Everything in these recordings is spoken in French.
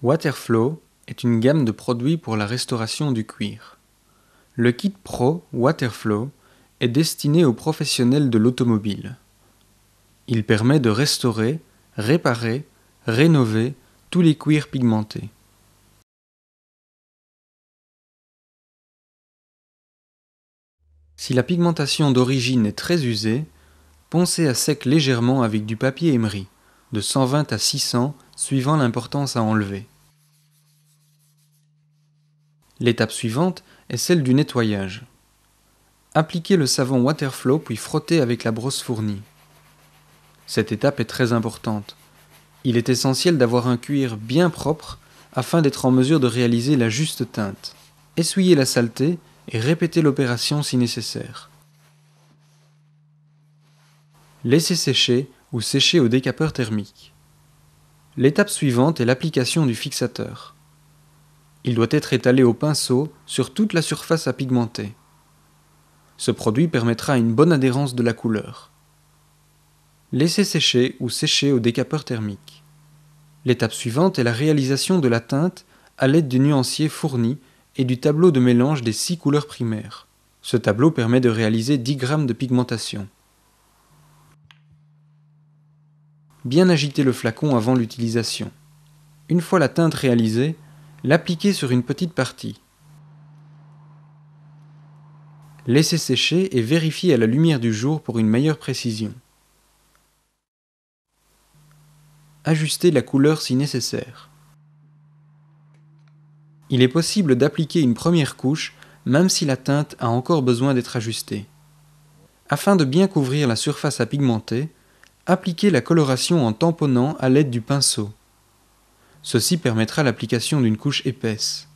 Waterflow est une gamme de produits pour la restauration du cuir. Le kit Pro Waterflow est destiné aux professionnels de l'automobile. Il permet de restaurer, réparer, rénover tous les cuirs pigmentés. Si la pigmentation d'origine est très usée, poncez à sec légèrement avec du papier émeri, de 120 à 600 suivant l'importance à enlever. L'étape suivante est celle du nettoyage. Appliquez le savon Waterflow puis frottez avec la brosse fournie. Cette étape est très importante. Il est essentiel d'avoir un cuir bien propre afin d'être en mesure de réaliser la juste teinte. Essuyez la saleté et répétez l'opération si nécessaire. Laissez sécher ou sécher au décapeur thermique. L'étape suivante est l'application du fixateur. Il doit être étalé au pinceau sur toute la surface à pigmenter. Ce produit permettra une bonne adhérence de la couleur. Laissez sécher ou sécher au décapeur thermique. L'étape suivante est la réalisation de la teinte à l'aide du nuancier fourni et du tableau de mélange des 6 couleurs primaires. Ce tableau permet de réaliser 10 grammes de pigmentation. Bien agiter le flacon avant l'utilisation. Une fois la teinte réalisée, l'appliquer sur une petite partie. Laissez sécher et vérifiez à la lumière du jour pour une meilleure précision. Ajustez la couleur si nécessaire. Il est possible d'appliquer une première couche même si la teinte a encore besoin d'être ajustée. Afin de bien couvrir la surface à pigmenter, appliquez la coloration en tamponnant à l'aide du pinceau. Ceci permettra l'application d'une couche épaisse.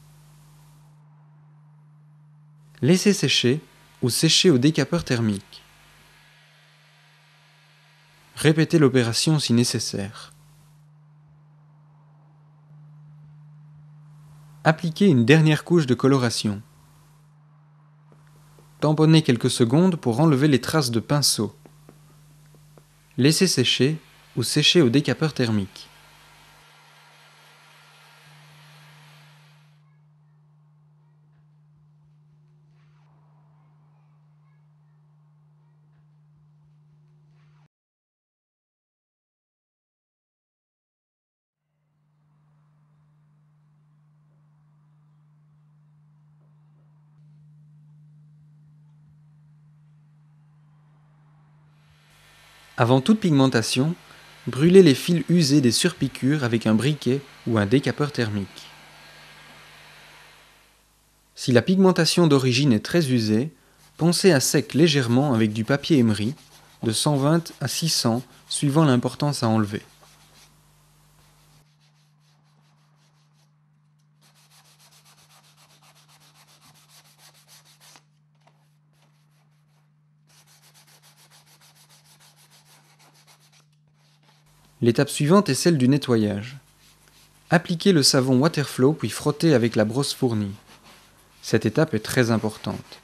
Laissez sécher ou sécher au décapeur thermique. Répétez l'opération si nécessaire. Appliquez une dernière couche de coloration. Tamponnez quelques secondes pour enlever les traces de pinceau. Laissez sécher ou sécher au décapeur thermique. Avant toute pigmentation, brûlez les fils usés des surpiqûres avec un briquet ou un décapeur thermique. Si la pigmentation d'origine est très usée, poncez à sec légèrement avec du papier émeri, de 120 à 600 suivant l'importance à enlever. L'étape suivante est celle du nettoyage. Appliquez le savon Waterflow puis frottez avec la brosse fournie. Cette étape est très importante.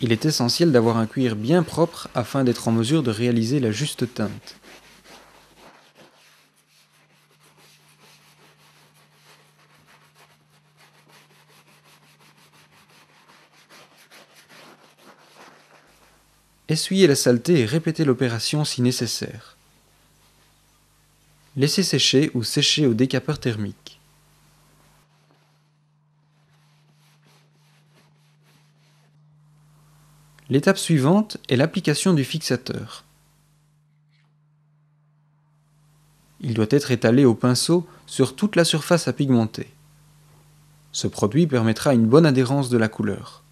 Il est essentiel d'avoir un cuir bien propre afin d'être en mesure de réaliser la juste teinte. Essuyez la saleté et répétez l'opération si nécessaire. Laissez sécher ou sécher au décapeur thermique. L'étape suivante est l'application du fixateur. Il doit être étalé au pinceau sur toute la surface à pigmenter. Ce produit permettra une bonne adhérence de la couleur.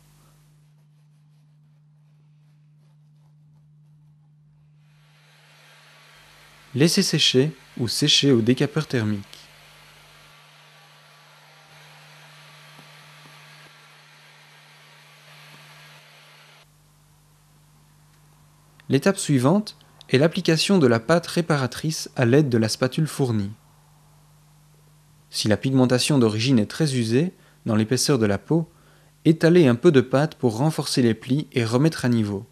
Laissez sécher ou sécher au décapeur thermique. L'étape suivante est l'application de la pâte réparatrice à l'aide de la spatule fournie. Si la pigmentation d'origine est très usée, dans l'épaisseur de la peau, étalez un peu de pâte pour renforcer les plis et remettre à niveau.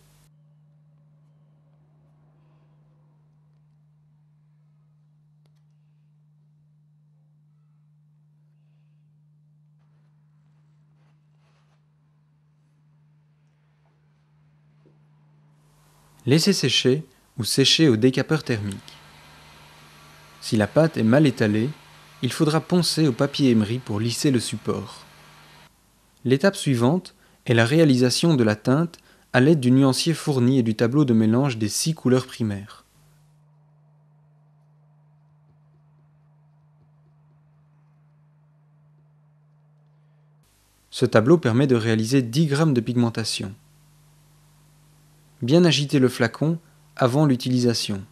Laissez sécher ou sécher au décapeur thermique. Si la pâte est mal étalée, il faudra poncer au papier émeri pour lisser le support. L'étape suivante est la réalisation de la teinte à l'aide du nuancier fourni et du tableau de mélange des 6 couleurs primaires. Ce tableau permet de réaliser 10 grammes de pigmentation. Bien agiter le flacon avant l'utilisation.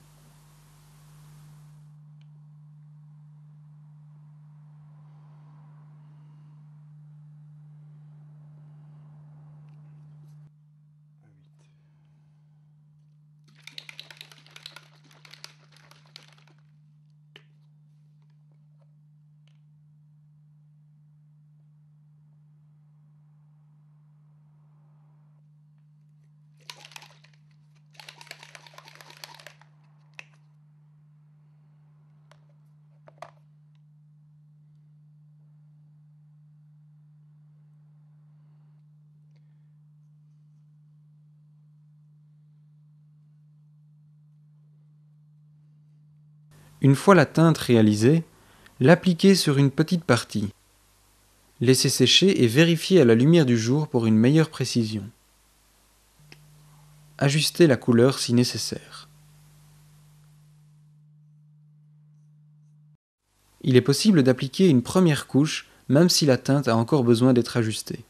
Une fois la teinte réalisée, l'appliquer sur une petite partie. Laissez sécher et vérifier à la lumière du jour pour une meilleure précision. Ajustez la couleur si nécessaire. Il est possible d'appliquer une première couche même si la teinte a encore besoin d'être ajustée.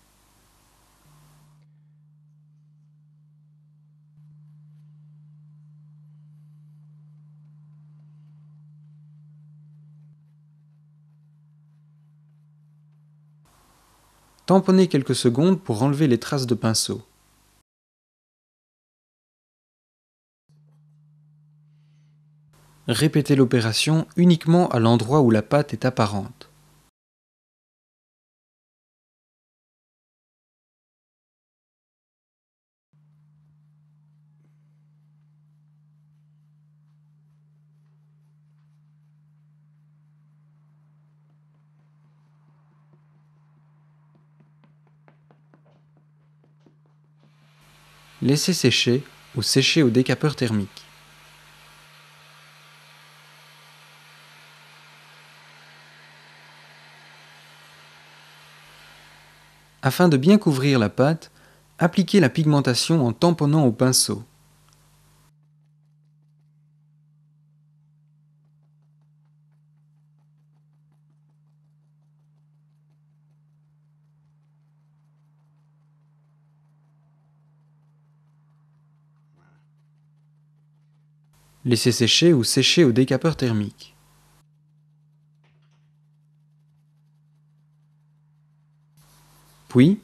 Tamponnez quelques secondes pour enlever les traces de pinceau. Répétez l'opération uniquement à l'endroit où la pâte est apparente. Laissez sécher ou sécher au décapeur thermique. Afin de bien couvrir la pâte, appliquez la pigmentation en tamponnant au pinceau. Laissez sécher ou sécher au décapeur thermique. Puis,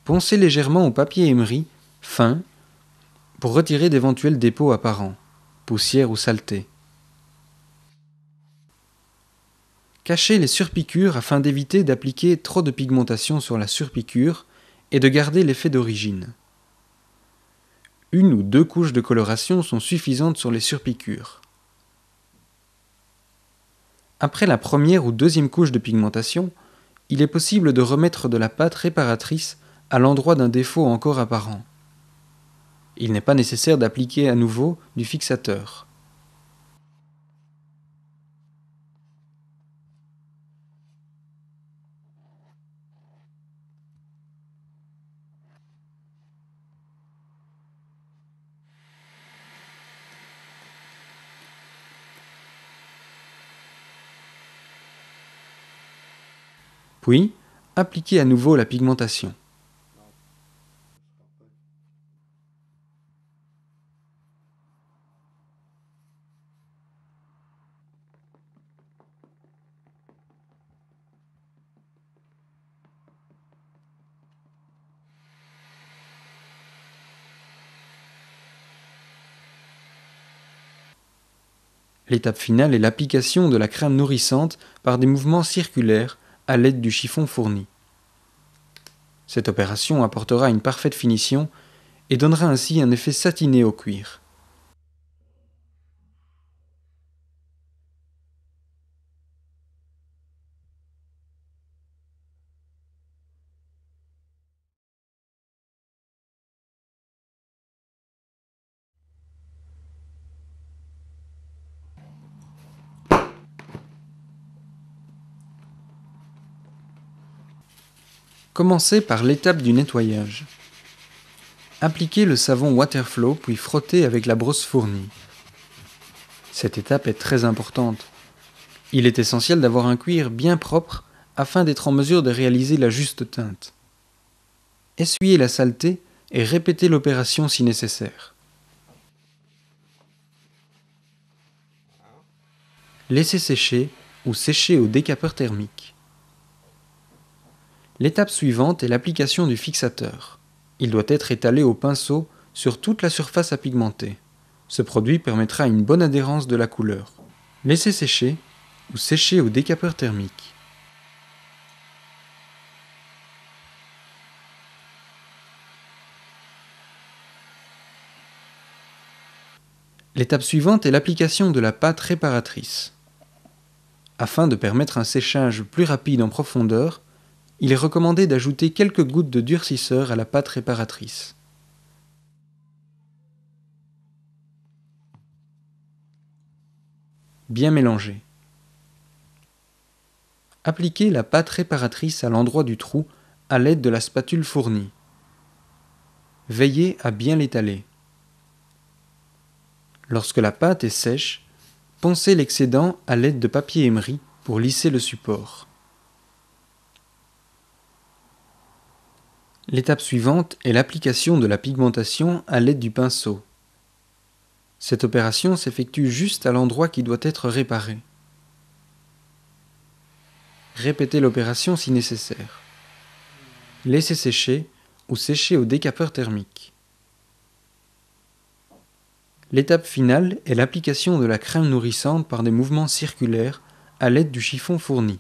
poncez légèrement au papier émeri, fin, pour retirer d'éventuels dépôts apparents, poussière ou saleté. Cachez les surpiqûres afin d'éviter d'appliquer trop de pigmentation sur la surpiqûre et de garder l'effet d'origine. Une ou deux couches de coloration sont suffisantes sur les surpiqûres. Après la première ou deuxième couche de pigmentation, il est possible de remettre de la pâte réparatrice à l'endroit d'un défaut encore apparent. Il n'est pas nécessaire d'appliquer à nouveau du fixateur. Puis, appliquez à nouveau la pigmentation. L'étape finale est l'application de la crème nourrissante par des mouvements circulaires à l'aide du chiffon fourni. Cette opération apportera une parfaite finition et donnera ainsi un effet satiné au cuir. Commencez par l'étape du nettoyage. Appliquez le savon Waterflow puis frottez avec la brosse fournie. Cette étape est très importante. Il est essentiel d'avoir un cuir bien propre afin d'être en mesure de réaliser la juste teinte. Essuyez la saleté et répétez l'opération si nécessaire. Laissez sécher ou sécher au décapeur thermique. L'étape suivante est l'application du fixateur. Il doit être étalé au pinceau sur toute la surface à pigmenter. Ce produit permettra une bonne adhérence de la couleur. Laissez sécher ou sécher au décapeur thermique. L'étape suivante est l'application de la pâte réparatrice. Afin de permettre un séchage plus rapide en profondeur, il est recommandé d'ajouter quelques gouttes de durcisseur à la pâte réparatrice. Bien mélanger. Appliquez la pâte réparatrice à l'endroit du trou à l'aide de la spatule fournie. Veillez à bien l'étaler. Lorsque la pâte est sèche, poncez l'excédent à l'aide de papier émeri pour lisser le support. L'étape suivante est l'application de la pigmentation à l'aide du pinceau. Cette opération s'effectue juste à l'endroit qui doit être réparé. Répétez l'opération si nécessaire. Laissez sécher ou sécher au décapeur thermique. L'étape finale est l'application de la crème nourrissante par des mouvements circulaires à l'aide du chiffon fourni.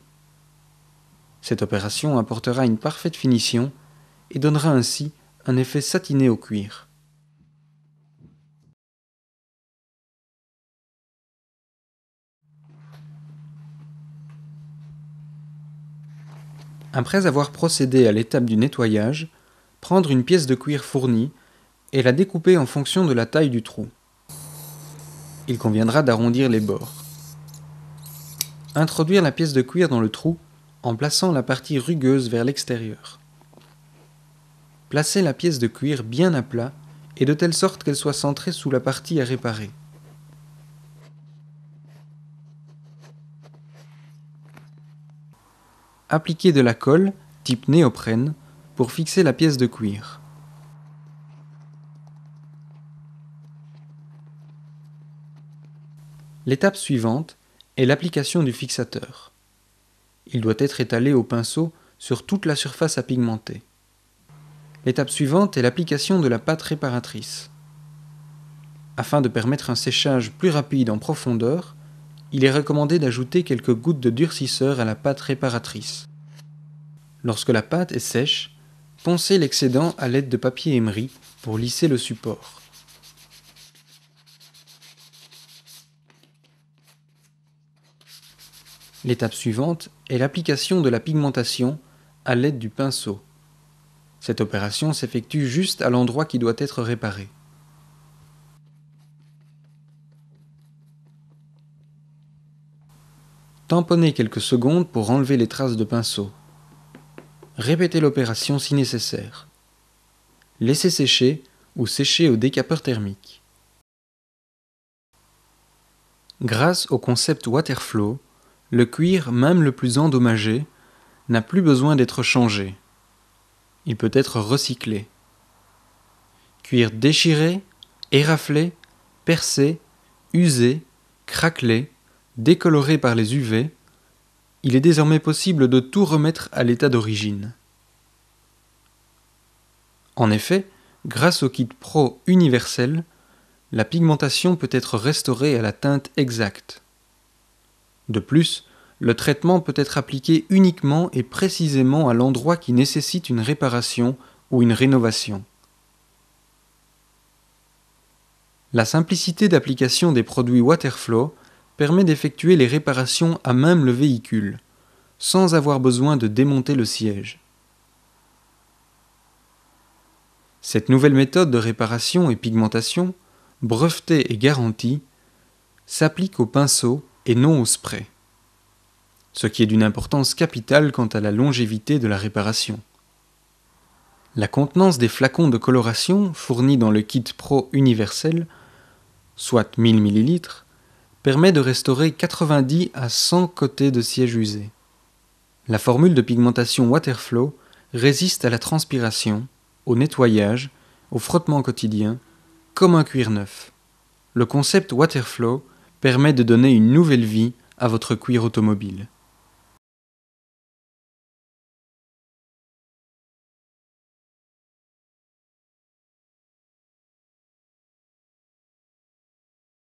Cette opération apportera une parfaite finition et donnera ainsi un effet satiné au cuir. Après avoir procédé à l'étape du nettoyage, prendre une pièce de cuir fournie et la découper en fonction de la taille du trou. Il conviendra d'arrondir les bords. Introduire la pièce de cuir dans le trou en plaçant la partie rugueuse vers l'extérieur. Placez la pièce de cuir bien à plat et de telle sorte qu'elle soit centrée sous la partie à réparer. Appliquez de la colle, type néoprène, pour fixer la pièce de cuir. L'étape suivante est l'application du fixateur. Il doit être étalé au pinceau sur toute la surface à pigmenter. L'étape suivante est l'application de la pâte réparatrice. Afin de permettre un séchage plus rapide en profondeur, il est recommandé d'ajouter quelques gouttes de durcisseur à la pâte réparatrice. Lorsque la pâte est sèche, poncez l'excédent à l'aide de papier émeri pour lisser le support. L'étape suivante est l'application de la pigmentation à l'aide du pinceau. Cette opération s'effectue juste à l'endroit qui doit être réparé. Tamponnez quelques secondes pour enlever les traces de pinceau. Répétez l'opération si nécessaire. Laissez sécher ou sécher au décapeur thermique. Grâce au concept Waterflow, le cuir, même le plus endommagé, n'a plus besoin d'être changé. Il peut être recyclé. Cuir déchiré, éraflé, percé, usé, craquelé, décoloré par les UV, il est désormais possible de tout remettre à l'état d'origine. En effet, grâce au kit Pro universel, la pigmentation peut être restaurée à la teinte exacte. De plus, le traitement peut être appliqué uniquement et précisément à l'endroit qui nécessite une réparation ou une rénovation. La simplicité d'application des produits Waterflow permet d'effectuer les réparations à même le véhicule, sans avoir besoin de démonter le siège. Cette nouvelle méthode de réparation et pigmentation, brevetée et garantie, s'applique au pinceau et non au spray, ce qui est d'une importance capitale quant à la longévité de la réparation. La contenance des flacons de coloration fournis dans le kit Pro universel, soit 1000 ml, permet de restaurer 90 à 100 côtés de siège usés. La formule de pigmentation Waterflow résiste à la transpiration, au nettoyage, au frottement quotidien, comme un cuir neuf. Le concept Waterflow permet de donner une nouvelle vie à votre cuir automobile.